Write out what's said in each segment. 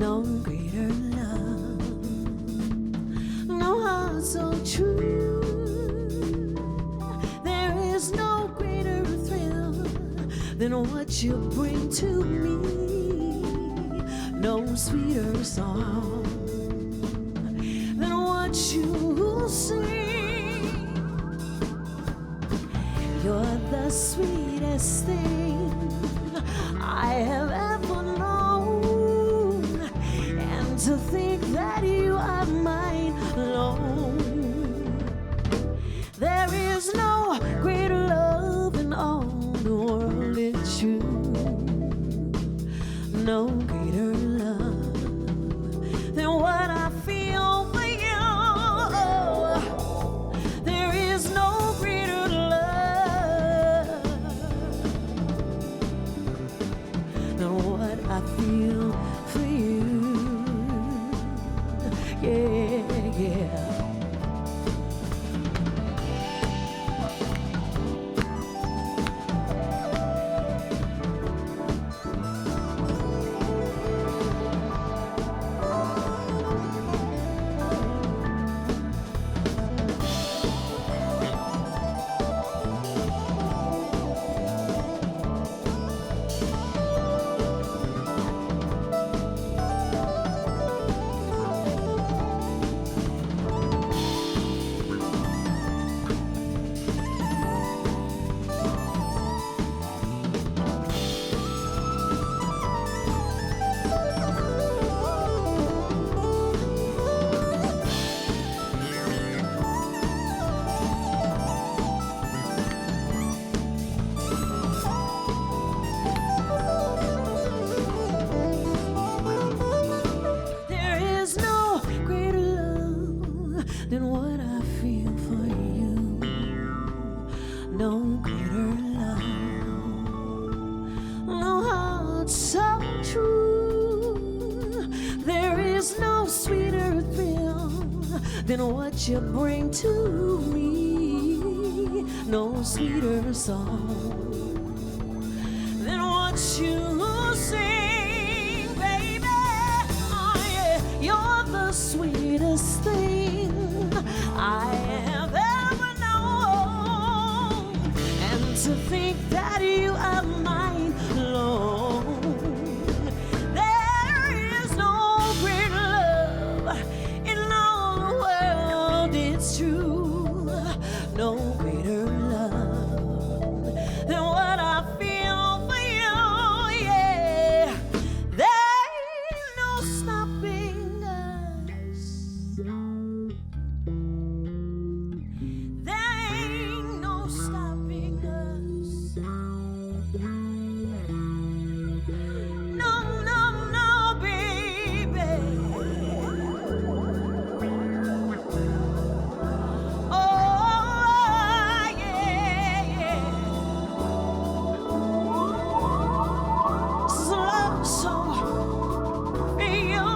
No greater love, no heart so true. There is no greater thrill than what you bring to me. No sweeter song than what you sing. You're the sweetest thing I have ever known, and to think that you are mine alone. There is no greater love in all the world, it's you. No greater love than what I feel for you. There is no greater love than what I feel for you. Yeah, yeah. Than what I feel for you. No greater love, no heart so true. There is no sweeter thrill than what you bring to me. No sweeter song than what you sing, baby. Oh yeah, you're the sweetest thing I have ever known, and to think that you are mine alone. There is no greater love in all the world, it's true. No greater love than what I feel for you, yeah. There ain't no stopping us. There ain't no stopping us. No, no, no, baby. Oh, yeah, yeah. This is a love song for you.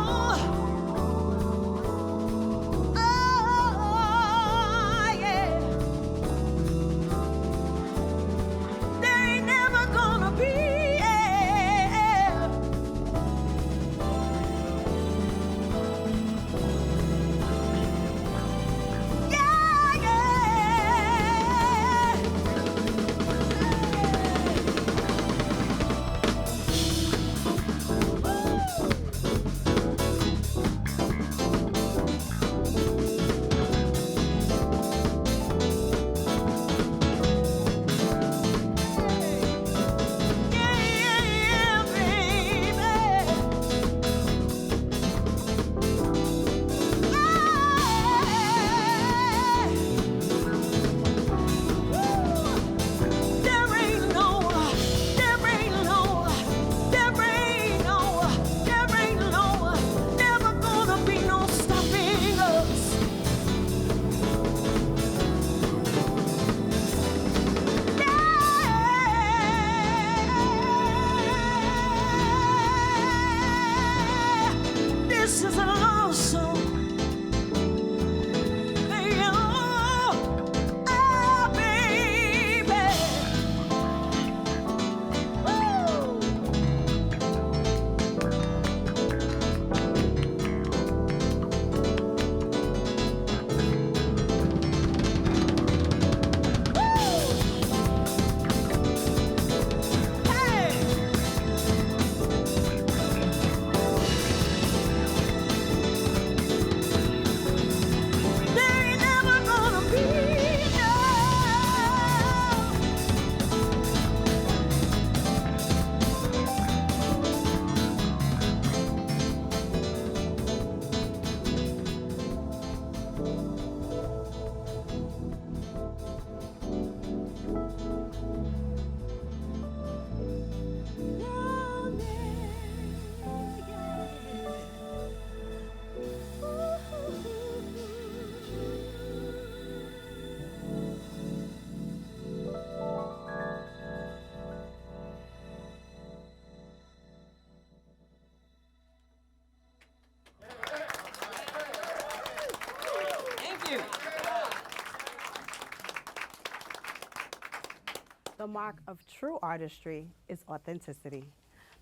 The mark of true artistry is authenticity.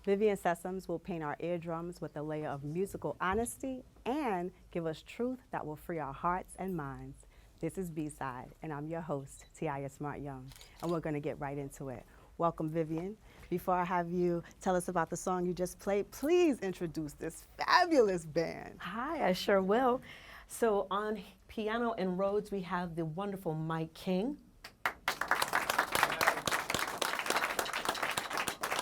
Vivian Sessoms will paint our eardrums with a layer of musical honesty and give us truth that will free our hearts and minds. This is B-Side, and I'm your host, Tiaya Smart Young, and we're going to get right into it. Welcome, Vivian. Before I have you tell us about the song you just played, please introduce this fabulous band. Hi, I sure will. So on piano and Rhodes, we have the wonderful Mike King.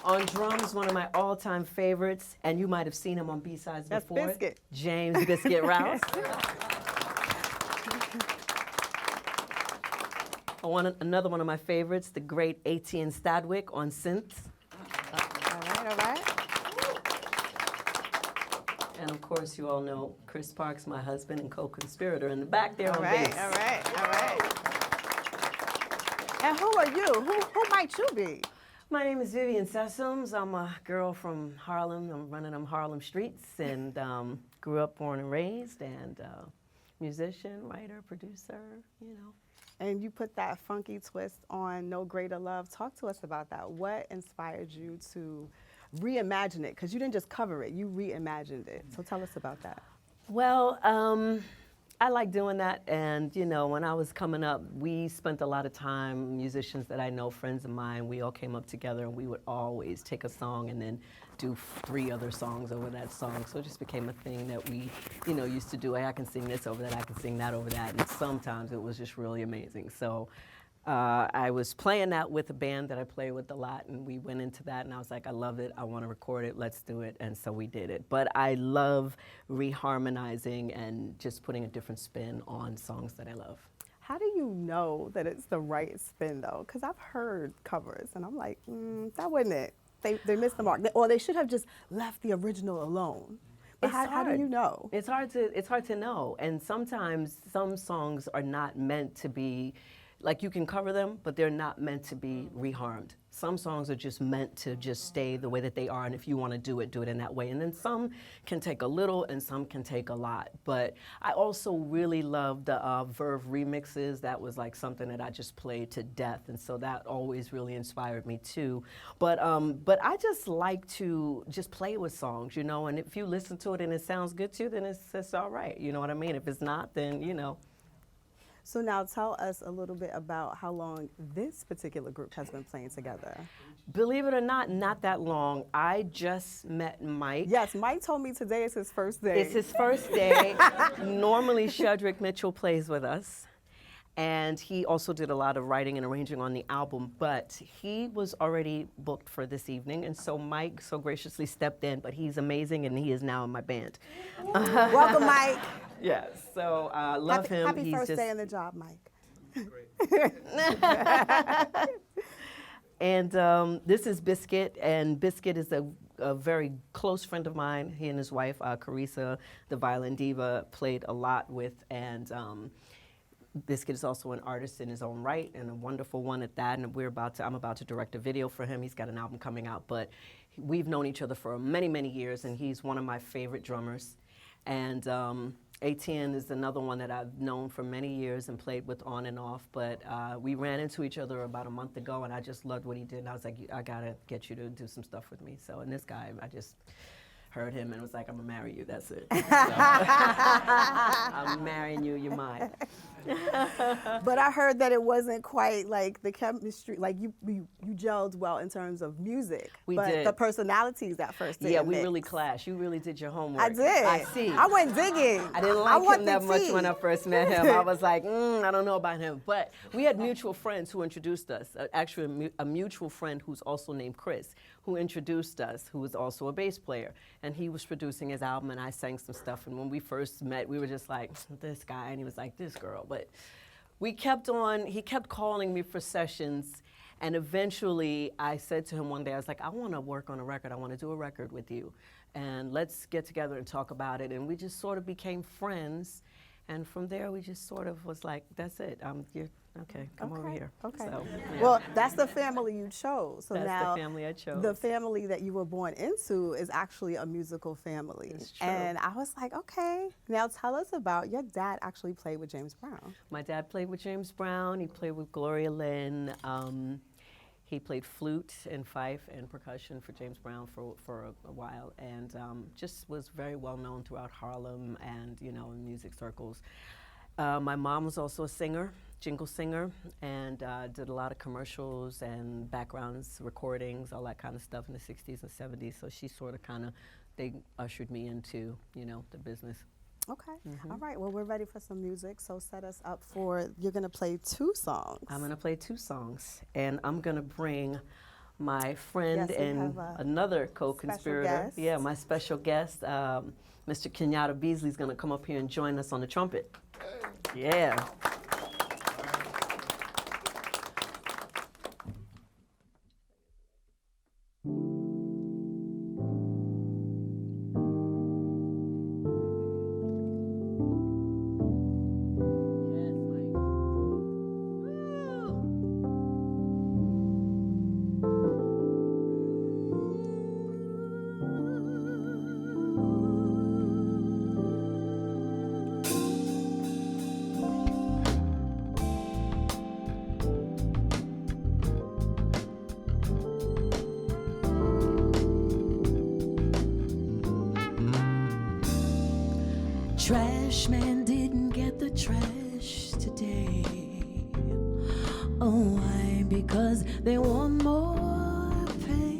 On drums, one of my all-time favorites, and you might have seen him on B-Sides before. Biscuit. James Biscuit Rouse. Another one of my favorites, the great Etienne Stadwick on synths. All right. And of course, you all know Chris Parks, my husband and co-conspirator in the back there on bass. All right. And who are you? Who might you be? My name is Vivian Sessoms. I'm a girl from Harlem. I'm running them Harlem streets and grew up, born and raised, and musician, writer, producer, you know. And you put that funky twist on No Greater Love. Talk to us about that. What inspired you to reimagine it? Because you didn't just cover it, you reimagined it. So tell us about that. Well, I like doing that, and you know, when I was coming up, we spent a lot of time, musicians that I know, friends of mine, we all came up together and we would always take a song and then do 3 other songs over that song. So it just became a thing that we, you know, used to do. Hey, I can sing this over that, I can sing that over that, and sometimes it was just really amazing. So I was playing that with a band that I play with a lot, and we went into that, and I was like, I love it, I want to record it, let's do it, and so we did it. But I love reharmonizing and just putting a different spin on songs that I love. How do you know that it's the right spin, though? Because I've heard covers, and I'm like, that wasn't it. They missed the mark. Or they should have just left the original alone. But how do you know? It's hard to know, and sometimes some songs are not meant to be, like, you can cover them, but they're not meant to be reharmed. Some songs are just meant to just stay the way that they are, and if you want to do it in that way. And then some can take a little, and some can take a lot. But I also really love the Verve remixes. That was like something that I just played to death, and so that always really inspired me too. But I just like to just play with songs, you know, and if you listen to it and it sounds good to you, then it's all right, you know what I mean? If it's not, then, you know. So now tell us a little bit about how long this particular group has been playing together. Believe it or not that long. I just met Mike. Yes, Mike told me today is his first day. It's his first day. Normally, Shedrick Mitchell plays with us. And he also did a lot of writing and arranging on the album, but he was already booked for this evening, and so Mike so graciously stepped in, but he's amazing, and he is now in my band. Welcome, Mike. Yes, so love him. Happy He's first just day on the job, Mike. And this is Biscuit, and Biscuit is a very close friend of mine. He and his wife, Carissa, the violin diva, played a lot with, and Biscuit is also an artist in his own right, and a wonderful one at that. And I'm about to direct a video for him. He's got an album coming out, but we've known each other for many, many years, and he's one of my favorite drummers. And Etienne is another one that I've known for many years and played with on and off. But we ran into each other about a month ago, and I just loved what he did. And I was like, I gotta get you to do some stuff with me. So, and this guy, I just heard him and was like, I'm gonna marry you, that's it. So, I'm marrying you, you're mine. But I heard that it wasn't quite like the chemistry, like you gelled well in terms of music. We but did. The personalities at first didn't Yeah, we mix. really clashed. You really did your homework. I did. I see. I went digging. I didn't like him that much when I first met him. I was like, I don't know about him. But we had mutual friends who introduced us. Actually, a mutual friend who's also named Chris, who introduced us, who was also a bass player. And he was producing his album, and I sang some stuff. And when we first met, we were just like, this guy. And he was like, this girl. But we kept on, he kept calling me for sessions. And eventually, I said to him one day, I was like, I want to work on a record. I want to do a record with you. And let's get together and talk about it. And we just sort of became friends. And from there, we just sort of was like, that's it. You're, okay, come over here. Okay. So, yeah. Well, that's the family you chose. So That's now the family I chose. the family that you were born into is actually a musical family. It's true. And I was like, okay. Now tell us about your dad actually played with James Brown. My dad played with James Brown. He played with Gloria Lynn. He played flute and fife and percussion for James Brown for a while, and just was very well known throughout Harlem and, you know, in music circles. My mom was also a singer, jingle singer, and did a lot of commercials and backgrounds, recordings, all that kind of stuff in the 60s and 70s. So she sort of they ushered me into, you know, the business. Okay. All right. Well, we're ready for some music. So set us up for, you're going to play 2 songs. I'm going to play 2 songs, and I'm going to bring my friend Yes, we and have another co-conspirator. guest. Yeah, my special guest, Mr. Kenyatta Beasley, is going to come up here and join us on the trumpet. Yeah. Trash man didn't get the trash today. Oh, why? Because they want more pay.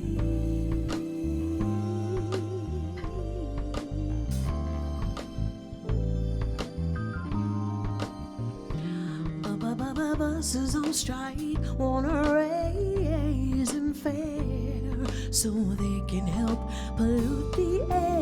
Buses on strike wanna raise and fare so they can help pollute the air.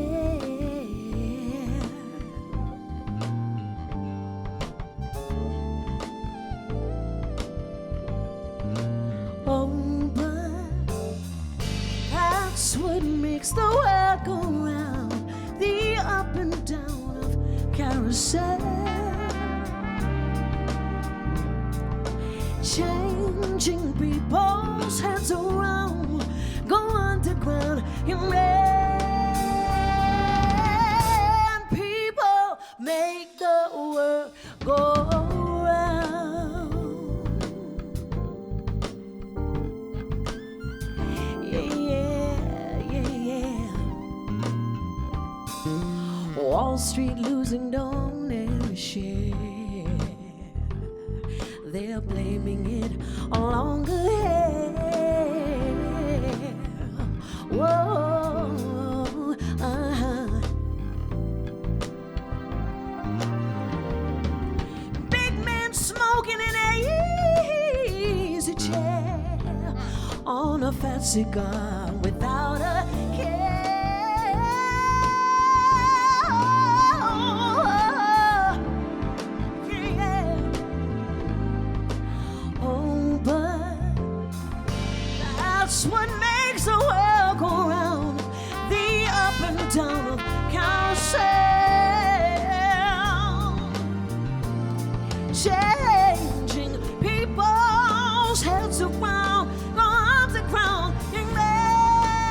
What makes the world go round, the up and down of carousel, changing people's heads around, go underground and people make the world go round. Wall Street losing don't ever share. They're blaming it all on good hair. Whoa, Big man smoking in an easy chair on a fat cigar without a care. That's what makes the world go round, the up and down of carousel, changing people's heads around, go underground, young man.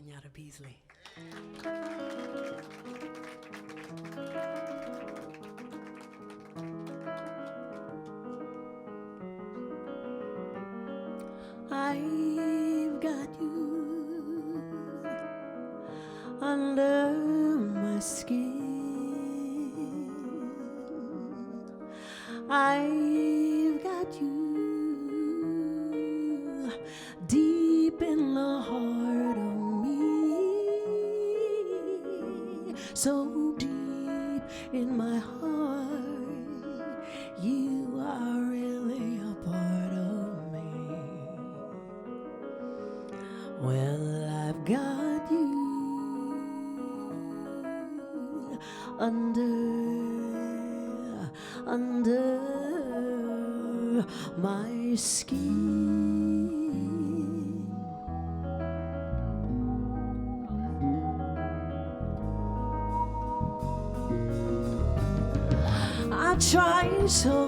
Kenyatta Beasley. I've got you under my skin. I've got you deep in the heart of me, so deep in my heart, you are really a part of me. Well, I've got you under my skin. I try so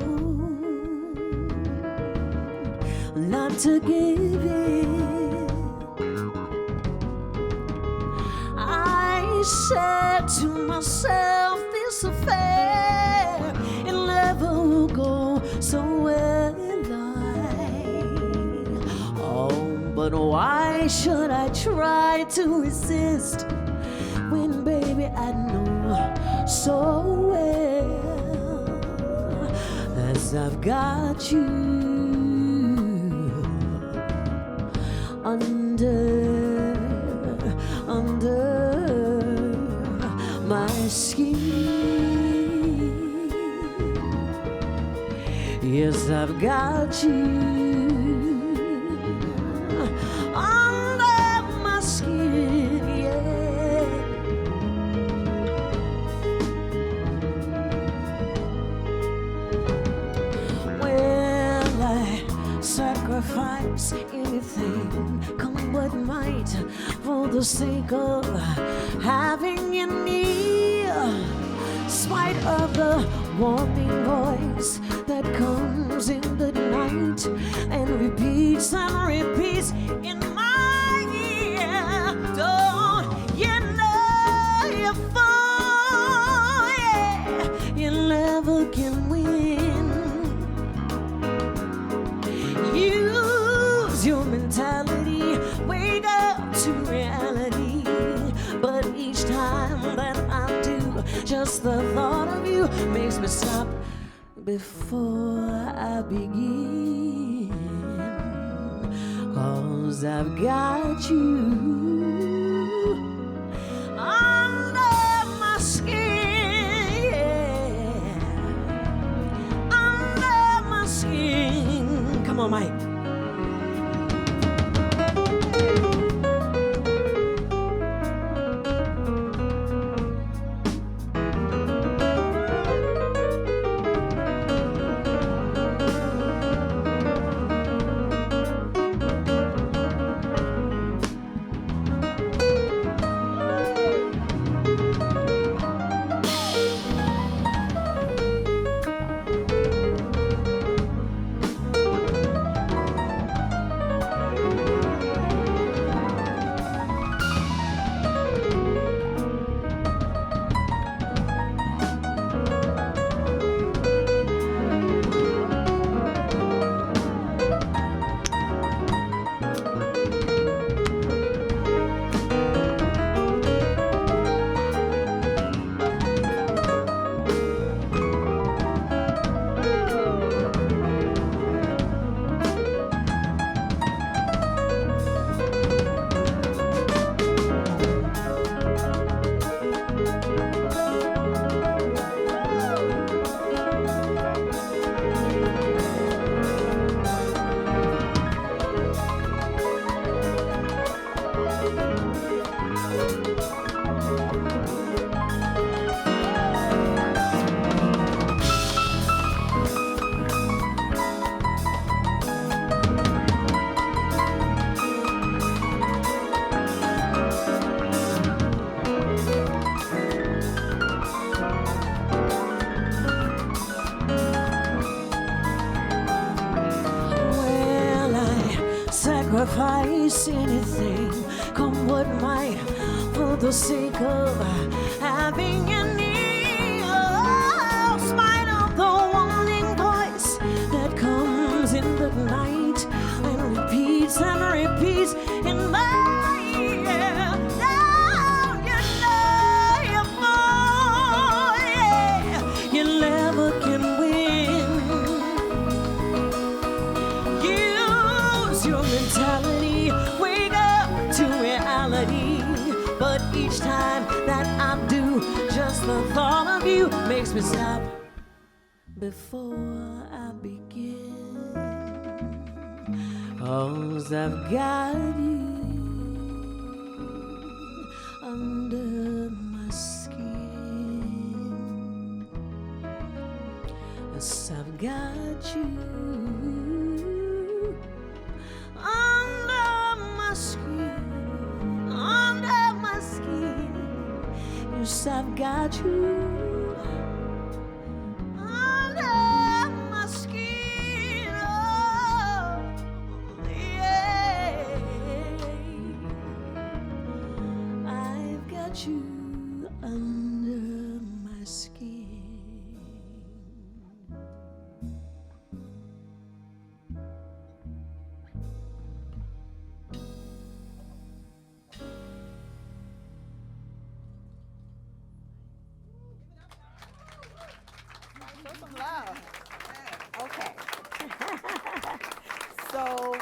not to give in. I said to myself, this affair, it'll never go so well. But why should I try to resist when, baby, I know so well as I've got you under my skin. Yes, I've got you under my skin, yeah. Well, I sacrifice anything, come what might, for the sake of having you near, spite of the warming voice that comes in the night and repeats in my ear. Don't you know you're fool, yeah, you never can win. Use your mentality, wake up to reality. But each time that I do, just the thought of you makes me stop before I begin. 'Cause I've got you under my skin, yeah. Under my skin. Come on, Mike. Sacrifice anything, come what might, sake of having an ear. Oh, spite of the warning voice that comes in the night and repeats in my ear. Now you know you're born, yeah. You never can win. Use your mentality, wake up to reality. But each time that I do, just the thought of you makes me stop before I begin. 'Cause I've got you under my skin. Yes, I've got you under my skin, under my skin. Yes, I've got you under my skin. Oh, yeah. I've got you under my skin. Show some love. Okay. So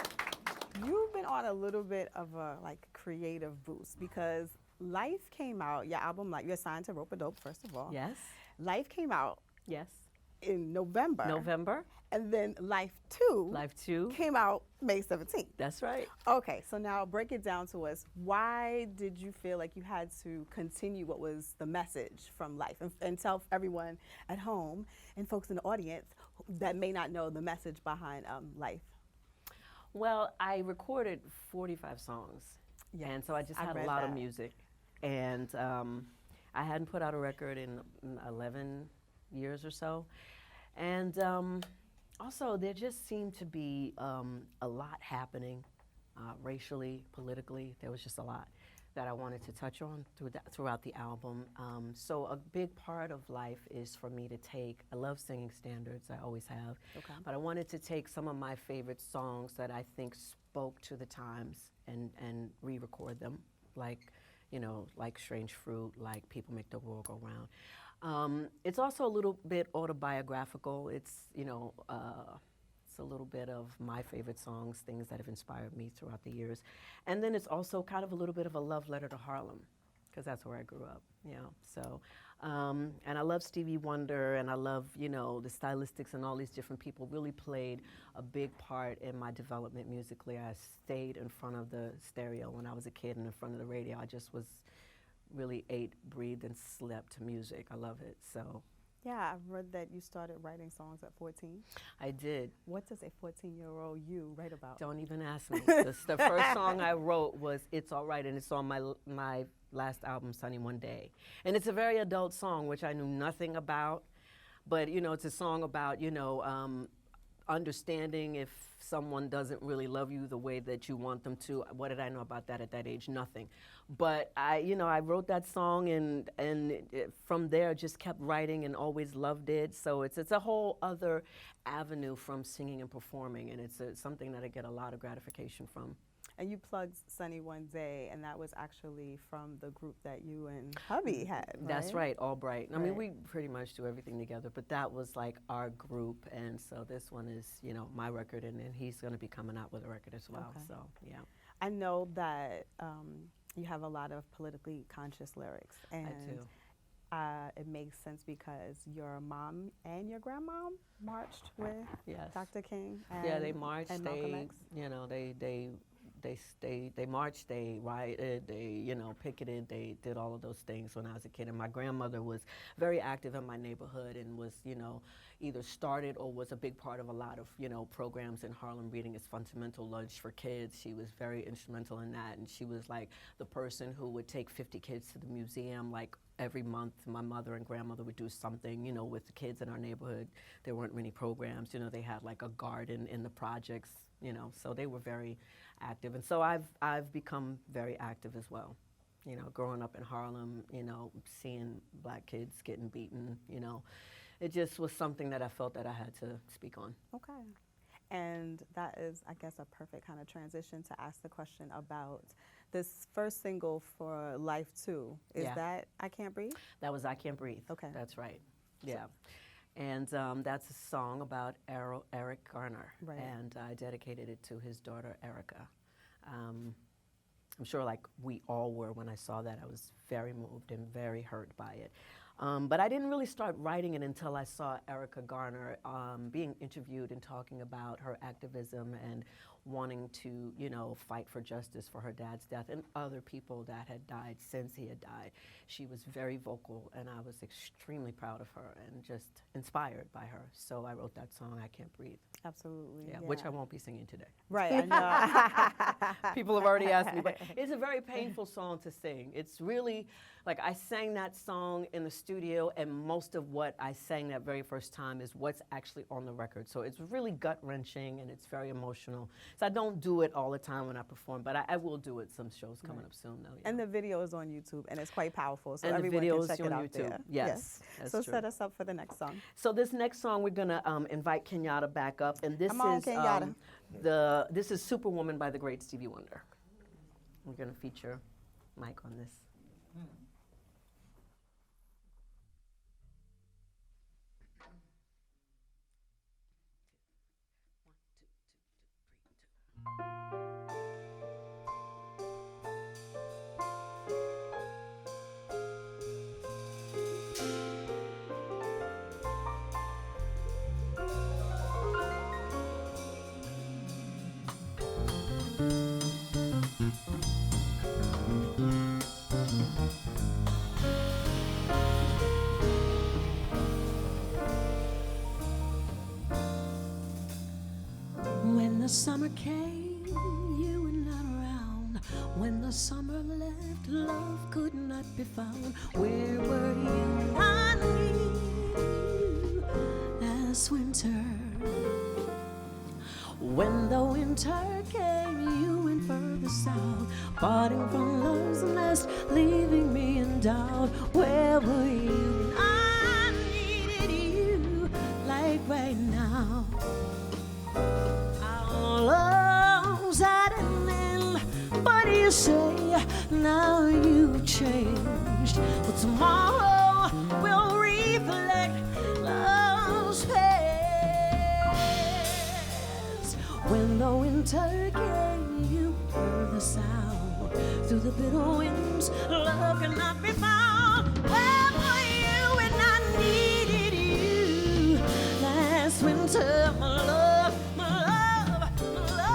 you've been on a little bit of a creative boost because Life came out, your album, you're signed to Rope a Dope, first of all. Yes. Life came out Yes. in November. November. And then Life 2 Life 2. came out May 17th. That's right. Okay, so now break it down to us. Why did you feel like you had to continue what was the message from Life? And tell everyone at home and folks in the audience that may not know the message behind Life. Well, I recorded 45 songs. Yes, And so I just I had a read lot of that. music. And I hadn't put out a record in 11 years or so. And also, there just seemed to be a lot happening racially, politically. There was just a lot that I wanted to touch on throughout the album. So a big part of Life is for me to take, I love singing standards, I always have, Okay. but I wanted to take some of my favorite songs that I think spoke to the times and re-record them, like, like Strange Fruit, like People Make the World Go Round. It's also a little bit autobiographical. It's, it's a little bit of my favorite songs, things that have inspired me throughout the years. And then it's also kind of a little bit of a love letter to Harlem, because that's where I grew up, So, and I love Stevie Wonder, and I love, the stylistics, and all these different people really played a big part in my development musically. I stayed in front of the stereo when I was a kid and in front of the radio. I just was really ate, breathed, and slept to music. I love it, so. Yeah, I've read that you started writing songs at 14. I did. What does a 14-year-old you write about? Don't even ask me. The first song I wrote was It's All Right, and it's on my last album, Sunny One Day. And it's a very adult song, which I knew nothing about. But, it's a song about, understanding if someone doesn't really love you the way that you want them to. What did I know about that at that age? Nothing. But I wrote that song, and from there just kept writing and always loved it. So it's a whole other avenue from singing and performing, and it's something that I get a lot of gratification from. And you plugged Sunny One Day, and that was actually from the group that you and hubby had, right? That's right, Albright. I mean, Right. we pretty much do everything together, but that was like our group, and so this one is, my record, and then he's going to be coming out with a record as well. Okay. So, yeah. I know that you have a lot of politically conscious lyrics, and I do. it makes sense because your mom and your grandma marched with Yes. Dr. King. And, Yeah, they marched. and Malcolm They, X. they marched. They rioted. They, picketed. They did all of those things when I was a kid. And my grandmother was very active in my neighborhood and was, either started or was a big part of a lot of, programs in Harlem. Reading is Fundamental Lunch for Kids. She was very instrumental in that, and she was like the person who would take 50 kids to the museum, like every month. My mother and grandmother would do something, with the kids in our neighborhood. There weren't many programs, they had like a garden in the projects, so they were very active. And so I've become very active as well. you know, growing up in Harlem, you know, seeing black kids getting beaten, you know, it just was something that I felt that I had to speak on. Okay. And that is, I guess, a perfect kind of transition to ask the question about this first single for Life 2. Is Yeah. that I Can't Breathe? That was I Can't Breathe. Okay. That's right. Yeah. And that's a song about Eric Garner. Right. And I dedicated it to his daughter, Erica. I'm sure like we all were when I saw that. I was very moved and very hurt by it. But I didn't really start writing it until I saw Erica Garner being interviewed and talking about her activism and wanting to, you know, fight for justice for her dad's death and other people that had died since he had died. She was very vocal, and I was extremely proud of her and just inspired by her. So I wrote that song, I Can't Breathe. Absolutely. Yeah, which I won't be singing today. Right, I know. People have already asked me, but it's a very painful song to sing. It's really, like I sang that song in the studio, and most of what I sang that very first time is what's actually on the record. So it's really gut-wrenching, and it's very emotional. So I don't do it all the time when I perform, but I will do it some shows coming up soon, though. Yeah. And the video is on YouTube, and it's quite powerful, so And the everyone video can is check it on out YouTube. there. Yes, that's So true. set us up for the next song. So this next song, we're gonna invite Kenyatta back up, and this Come on, is Kenyatta. this is Superwoman by the great Stevie Wonder. We're gonna feature Mike on this. When the summer came, you were not around. When the summer left, love could not be found. Where were you? I need you last winter. When the winter came, you went further south, parting from love's nest, leaving me in doubt. Where were you? I needed you like right now. Our love's at an end, but you say now you've changed. But tomorrow will reflect love's past. When the winter came, you further south, through the bitter winds, love cannot be found. Where were you when I needed you last winter, my love, my love, my love.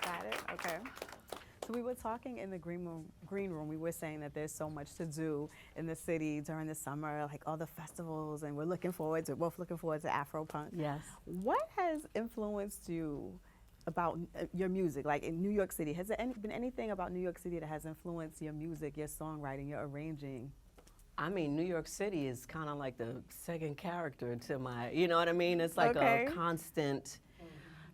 Got it? Okay. So we were talking in the green room. We were saying that there's so much to do in the city during the summer, like all the festivals, and we're both looking forward to Afropunk. Yes. What has influenced you about your music? Like in New York City, has there been anything about New York City that has influenced your music, your songwriting, your arranging? I mean, New York City is kind of like the second character to my, you know what I mean? It's like Okay. a constant,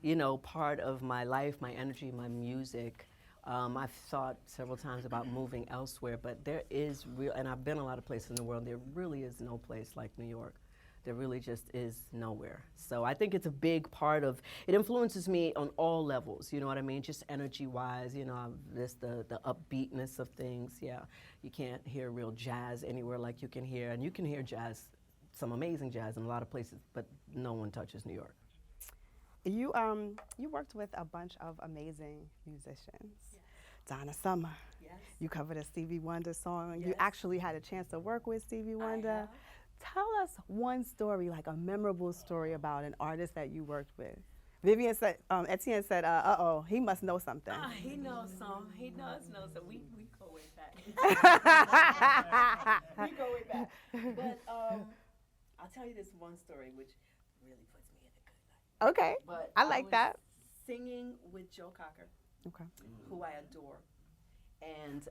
you know, part of my life, my energy, my music. I've thought several times about moving elsewhere, but there is real, and I've been a lot of places in the world, there really is no place like New York. There really just is nowhere. So I think it's a big part of, it influences me on all levels, you know what I mean? Just energy-wise, you know, the upbeatness of things, yeah. You can't hear real jazz anywhere like you can hear, and you can hear jazz, some amazing jazz in a lot of places, but no one touches New York. You worked with a bunch of amazing musicians. Yes. Donna Summer. Yes. You covered a Stevie Wonder song. Yes. You actually had a chance to work with Stevie Wonder. Tell us one story, like a memorable story about an artist that you worked with. Vivian said, Etienne said, uh-oh, he must know something. He knows some. He does know some. We go way back. We go way back. But I'll tell you this one story, which really puts me in a good light. Okay, But I like was that. Singing with Joe Cocker, Okay. who I adore. And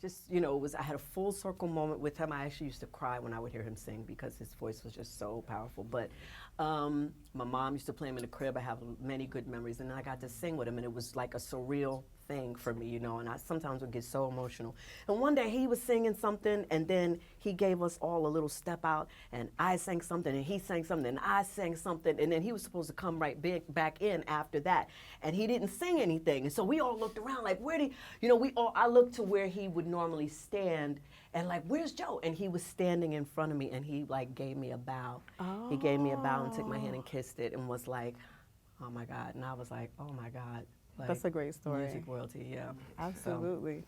just, you know, I had a full circle moment with him. I actually used to cry when I would hear him sing because his voice was just so powerful. But my mom used to play him in the crib. I have many good memories. And I got to sing with him, and it was like a surreal thing for me, you know, and I sometimes would get so emotional. And one day he was singing something, and then he gave us all a little step out, and I sang something, and he sang something, and I sang something, and then he was supposed to come right back in after that, and he didn't sing anything. And so we all looked around like, where did, you know, I looked to where he would normally stand, and like, where's Joe? And he was standing in front of me, and he like gave me a bow. Oh. He gave me a bow and took my hand and kissed it and was like, oh my God. And I was like, oh my God. Like, That's a great story. Music royalty, yeah. Absolutely.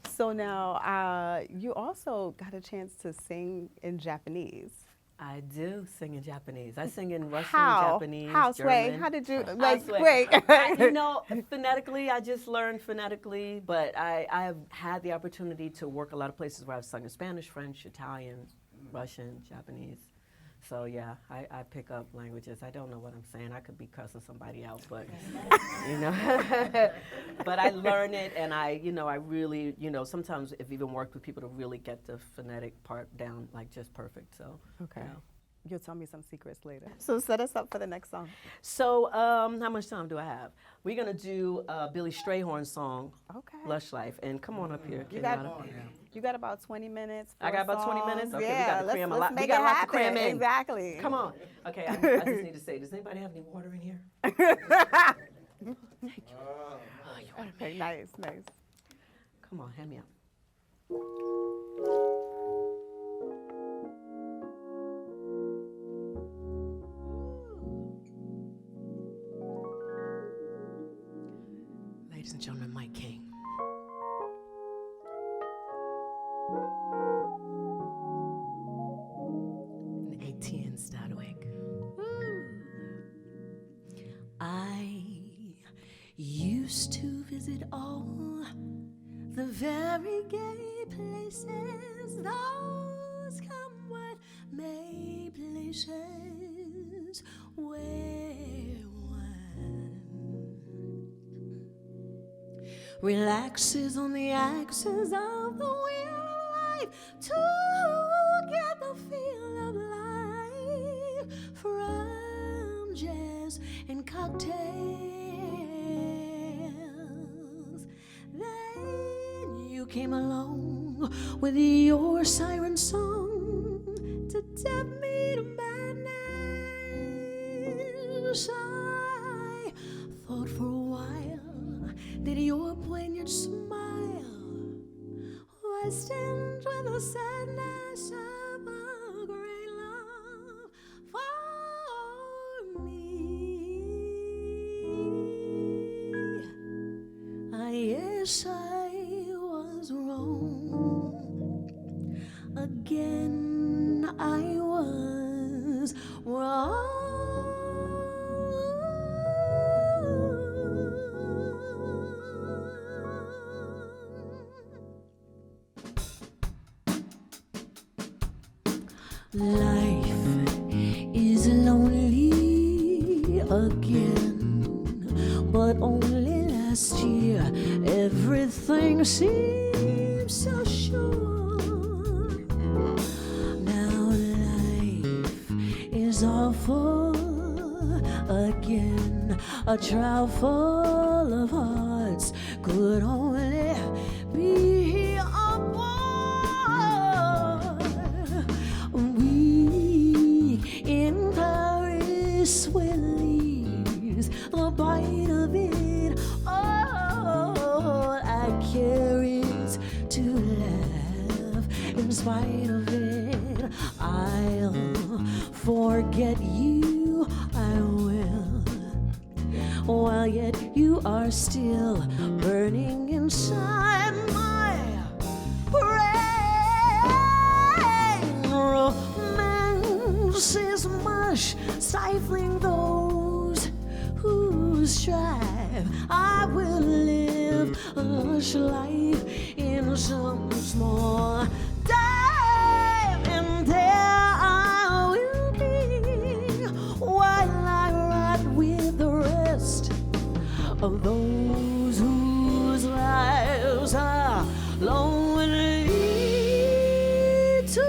So now you also got a chance to sing in Japanese. I do sing in Japanese. I sing in Russian, How? Japanese, How, Sway? German. How did you, I like, swear. wait. You know, phonetically, I just learned phonetically, but I have had the opportunity to work a lot of places where I've sung in Spanish, French, Italian, Russian, Japanese. So yeah, I pick up languages. I don't know what I'm saying. I could be cussing somebody out, but you know. But I learn it, and I really, you know, sometimes I've even worked with people to really get the phonetic part down like just perfect. So Okay. you know. You'll tell me some secrets later. So set us up for the next song. So how much time do I have? We're gonna do Billy Strayhorn's song, Okay. "Lush Life," and come on up here. You Kenyatta. got about 20 minutes. I got about 20 minutes? Okay, we Yeah, gotta cram a let's lot- we make got it a lot to happen. cram in. Exactly. Come on. Okay, I just need to say, does anybody have any water in here? Okay, nice, nice. Come on, hand me up. Ladies and gentlemen, Mike King. And ATNs.org. I used to visit all the very gay places, those come what may places where one relaxes on the axis of the wheel of life to get the feel of life from jazz and cocktails. Then you came along with your siren song to tap me to madness. I thought for a while that your poignant smile, I I stand with the sadness of a great love for me. Yes, I was wrong. Again, I was wrong. Life is lonely again, but only last year everything seems so sure. Now life is awful again, a trial full of hearts could only be a in Paris where leaves the bite of it. Oh, I carry it to laugh in spite of it. I'll forget you, I will, while yet you are still burning inside my brain. Romance is mush, stifling those who strive. I will live a lush life in some small time, and there I will be while I ride with the rest of those whose lives are lonely too.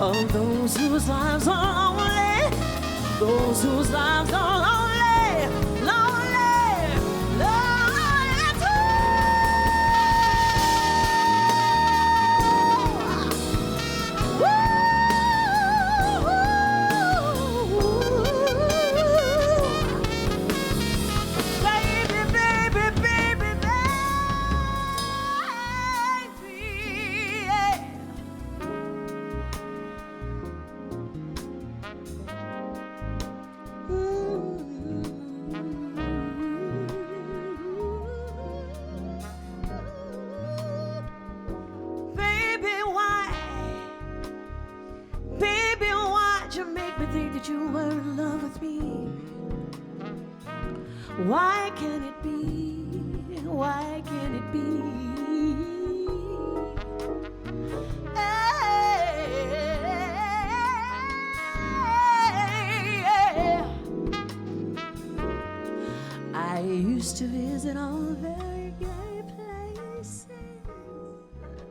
of those whose lives are lonely, those whose lives are lonely, lonely, lonely too. Baby, baby, baby, baby, yeah. Baby, why? Baby, why'd you make me think that you were in love with me? Why can't it be? Why can't it be? I used to visit all very gay places.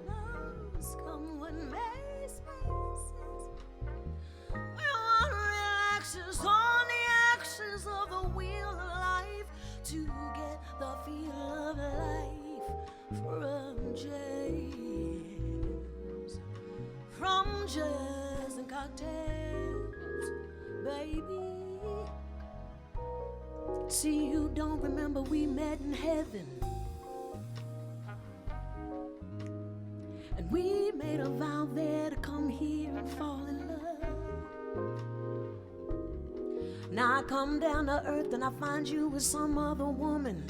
Those come what may spaces. Where one relaxes on the axis of the wheel of life to get the feel of life from jazz and cocktails, baby. See, you don't remember we met in heaven, and we made a vow there to come here and fall in love. Now I come down to earth and I find you with some other woman,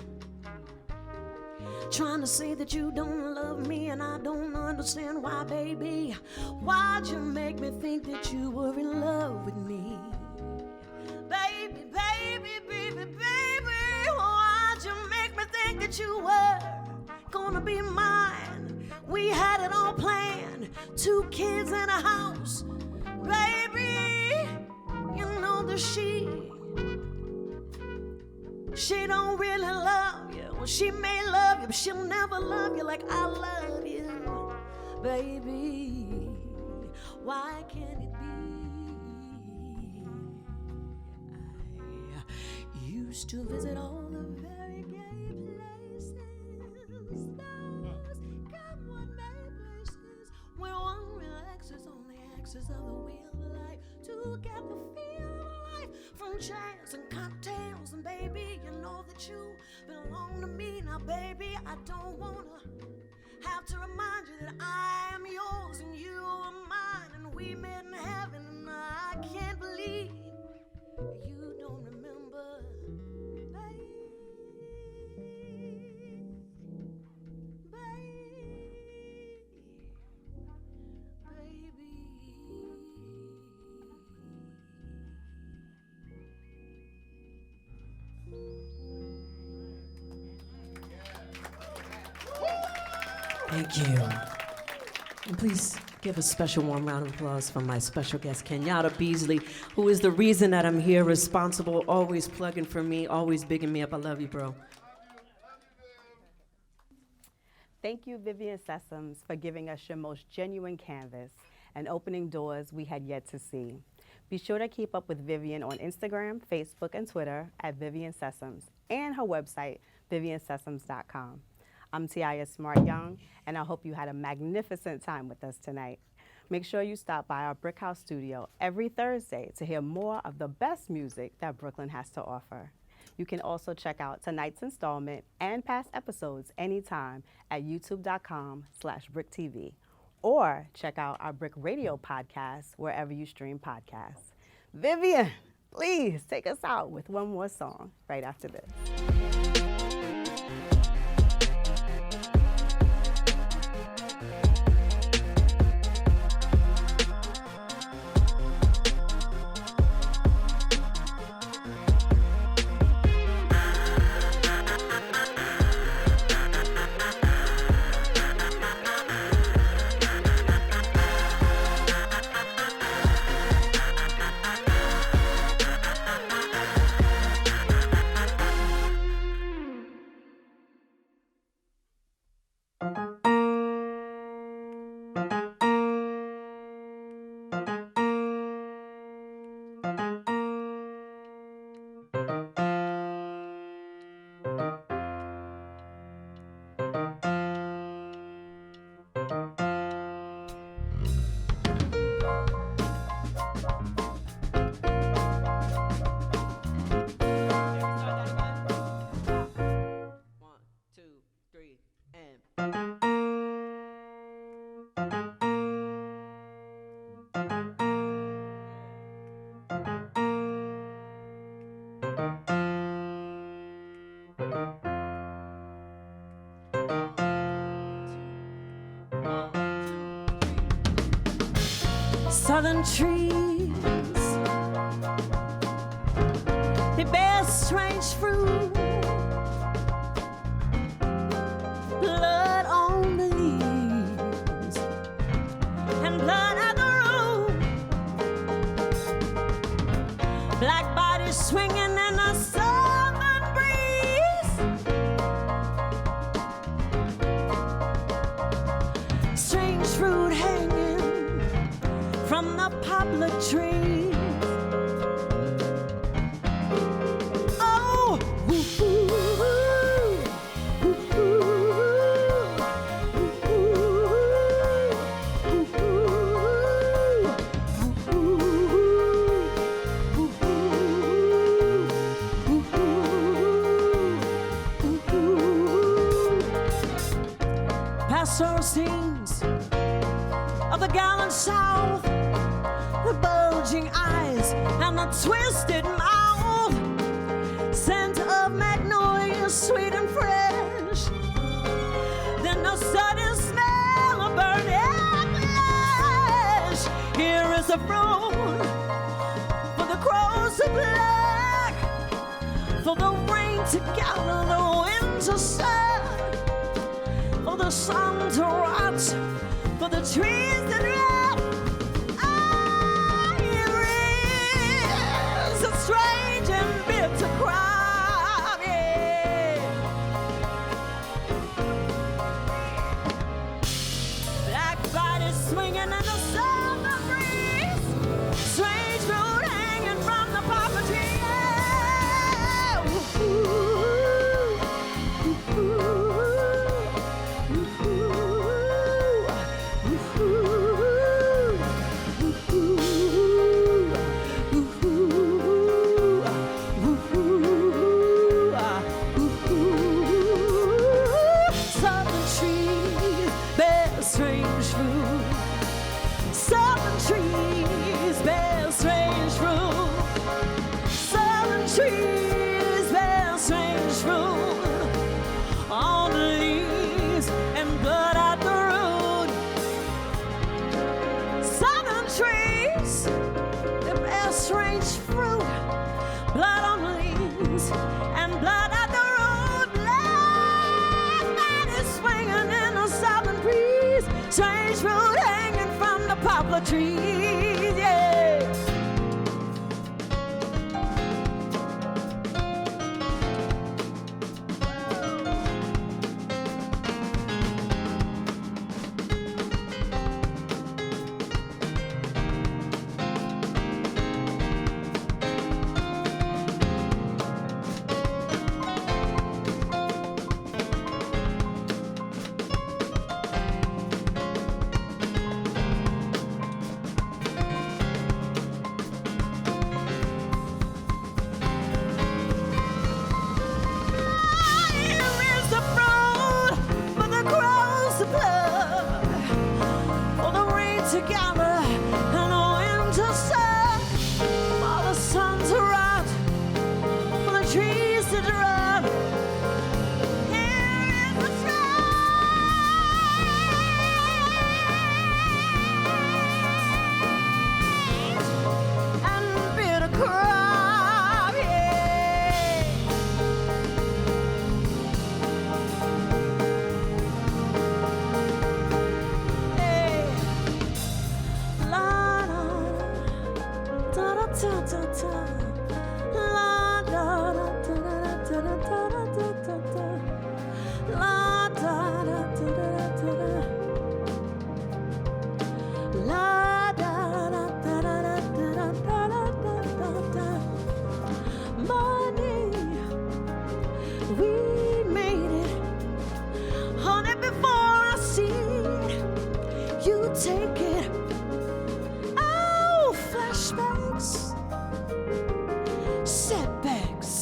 trying to say that you don't love me, and I don't understand why, baby. Why'd you make me think that you were in love with me? Baby, baby, baby, baby, why'd you make me think that you were gonna be mine? We had it all planned, 2 kids in a house. Baby, you know that she don't really love you. Well, she may love you, but she'll never love you like I love you. Baby, why can't it be? I used to visit all the very gay places, those come what may places, where one relaxes on the axis of the wheel of life to get the feel of life from jazz and cocktails. And baby, you know that you belong to me. Now baby, I don't wanna have to remind you that I am yours and you are mine, and we met in heaven, and I can't believe you don't remember, baby, Thank you. And please give a special warm round of applause for my special guest, Kenyatta Beasley, who is the reason that I'm here, responsible, always plugging for me, always bigging me up. I love you, bro. Thank you, Vivian Sessoms, for giving us your most genuine canvas and opening doors we had yet to see. Be sure to keep up with Vivian on Instagram, Facebook, and Twitter at Vivian Sessoms, and her website, viviansessoms.com. I'm Tiaya Smart Young, and I hope you had a magnificent time with us tonight. Make sure you stop by our Brick House studio every Thursday to hear more of the best music that Brooklyn has to offer. You can also check out tonight's installment and past episodes anytime at youtube.com/BrickTV, or check out our Brick Radio podcast wherever you stream podcasts. Vivian, please take us out with one more song right after this. Southern trees, they bear strange fruit, blood on the leaves and blood at the root, black bodies swinging in the southern breeze, strange fruit hanging from the poplar trees. Oh, pastoral scenes of the gallant South, the bulging eyes and the twisted mouth, scent of magnolia sweet and fresh, then the sudden smell of burning flesh. Here is a fruit for the crows to black, for the rain to gather, the wind to sigh, for the sun to rot, for the trees to drop. Ah, here is a strange and bitter crop, yeah. Black bodies swinging in the summer breeze, strange fruit hanging from the poplar tree. Yeah. Southern trees bear strange fruit. Southern trees bear strange fruit. Southern trees bear strange fruit. On the leaves and blood at the root. Southern trees, they bear strange fruit. Blood on the leaves and blood at the root. Black bodies swinging in the southern breeze. Strange fruit hanging from the poplar trees, yeah. Together and the wind to sigh, for the sun to rot, for the trees to drop. Here is the strange and bitter crop, yeah. Hey. La da da da da da da. La da da da da da da da da da. La da da da da da. La da da da da da da da. Money, we made it. Honey, before I see you take it. Oh, flashbacks, setbacks,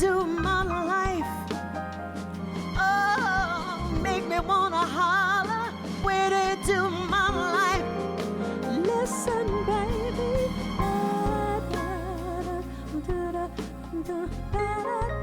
to my life. Oh, make me wanna holler. Wait into my life. Listen, baby. Da, da, da, da, da, da.